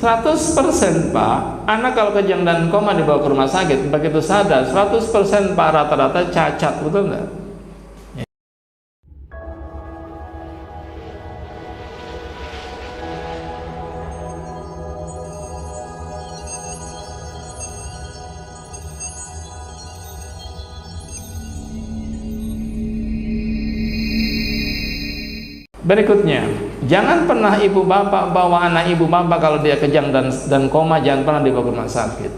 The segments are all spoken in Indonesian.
100% Pak, anak kalau kejang dan koma dibawa ke rumah sakit, begitu sadar 100% Pak rata-rata cacat, betul nggak? Berikutnya, jangan pernah ibu bapak bawa anak ibu bapak kalau dia kejang dan koma, jangan pernah dibawa ke rumah sakit.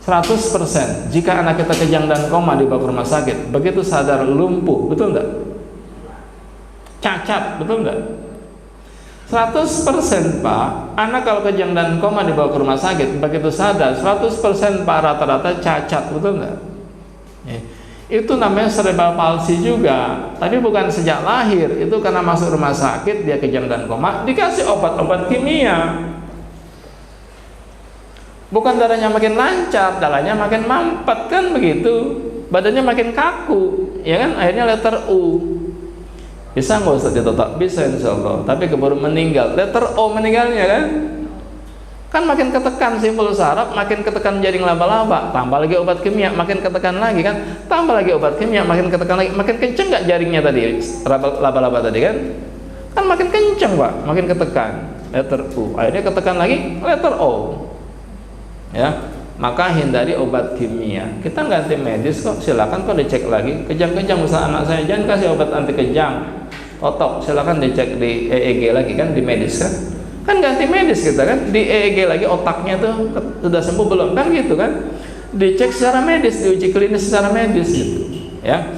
100% jika anak kita kejang dan koma dibawa ke rumah sakit, begitu sadar lumpuh, betul enggak? Cacat, betul enggak? 100% Pak, anak kalau kejang dan koma dibawa ke rumah sakit, begitu sadar 100% Pak rata-rata cacat, betul enggak? Itu namanya cerebral palsy juga, tapi bukan sejak lahir, itu karena masuk rumah sakit dia kejang dan koma, dikasih obat-obat kimia. Bukan darahnya makin lancar, darahnya makin mampet, kan begitu, badannya makin kaku, ya kan, akhirnya letter U. Bisa nggak Ustaz ditotok? Bisa insya Allah, tapi keburu meninggal, letter O meninggalnya kan makin ketekan simpul saraf, makin ketekan jaring laba-laba, tambah lagi obat kimia, makin ketekan lagi kan, tambah lagi obat kimia, makin ketekan lagi, makin kenceng nggak jaringnya tadi, laba-laba tadi kan makin kenceng Pak, makin ketekan, letter U, akhirnya ketekan lagi letter O, ya. Maka hindari obat kimia. Kita ganti medis kok, silakan kok dicek lagi, kejang-kejang misal anak saya, jangan kasih obat anti kejang, totok, silakan dicek di EEG lagi kan, di medis kan ganti medis kita kan, di EEG lagi otaknya tuh sudah sembuh belum, kan gitu kan, dicek secara medis, diuji klinis secara medis gitu ya.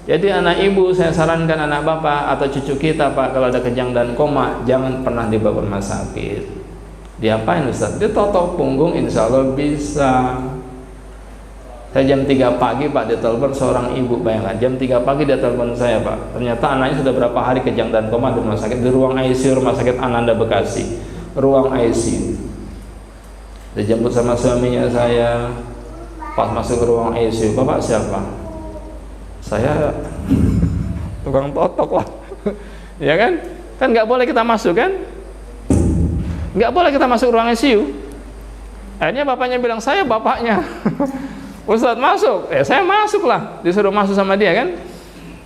Jadi anak ibu, saya sarankan anak bapak atau cucu kita Pak, kalau ada kejang dan koma jangan pernah dibawa ke rumah sakit. Diapain Ustaz? Ditotok punggung, insya Allah bisa. Saya jam 3 pagi Pak ditelepon seorang ibu, bayangkan jam 3 pagi dia telepon saya Pak, ternyata anaknya sudah berapa hari kejang dan koma di rumah sakit, di ruang ICU Rumah Sakit Ananda Bekasi, ruang ICU. Dijemput sama suaminya saya, pas masuk ke ruang ICU, Bapak siapa? Saya tukang totok lah. Ya kan nggak boleh kita masuk kan, nggak boleh kita masuk ruang ICU. Akhirnya bapaknya bilang, saya bapaknya. Ustadz masuk, saya masuk lah, disuruh masuk sama dia kan,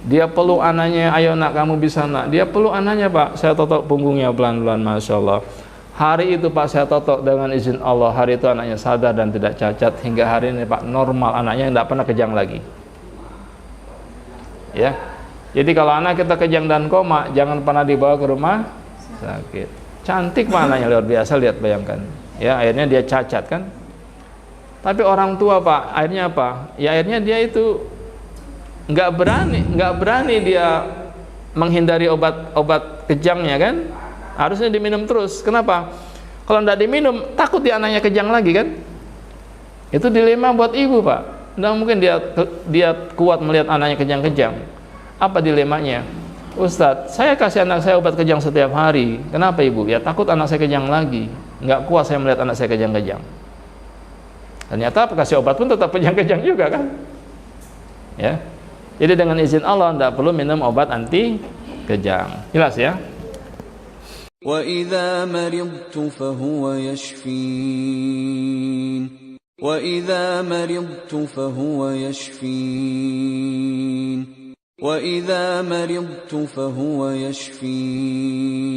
dia peluk anaknya, ayo nak kamu bisa nak, dia peluk anaknya Pak, saya totok punggungnya pelan-pelan, Masya Allah. Hari itu Pak saya totok dengan izin Allah, hari itu anaknya sadar dan tidak cacat, hingga hari ini Pak normal, anaknya tidak pernah kejang lagi. Ya, jadi kalau anak kita kejang dan koma, jangan pernah dibawa ke rumah sakit. Cantik Pak anaknya, luar biasa, lihat bayangkan, ya akhirnya dia cacat kan. Tapi orang tua Pak, akhirnya apa? Ya akhirnya dia itu nggak berani dia menghindari obat kejangnya kan? Harusnya diminum terus. Kenapa? Kalau nggak diminum, takut dia anaknya kejang lagi kan? Itu dilema buat ibu Pak. Nggak mungkin dia kuat melihat anaknya kejang-kejang. Apa dilemanya? Ustadz, saya kasih anak saya obat kejang setiap hari. Kenapa ibu? Ya takut anak saya kejang lagi. Nggak kuat saya melihat anak saya kejang-kejang. Ternyata kasih obat pun tetap kejang-kejang juga kan, ya. Jadi dengan izin Allah tidak perlu minum obat anti kejang, jelas ya. Wa idza maridtu fahuwa yashfin, wa idza maridtu fahuwa yashfin, wa idza maridtu fahuwa yashfin.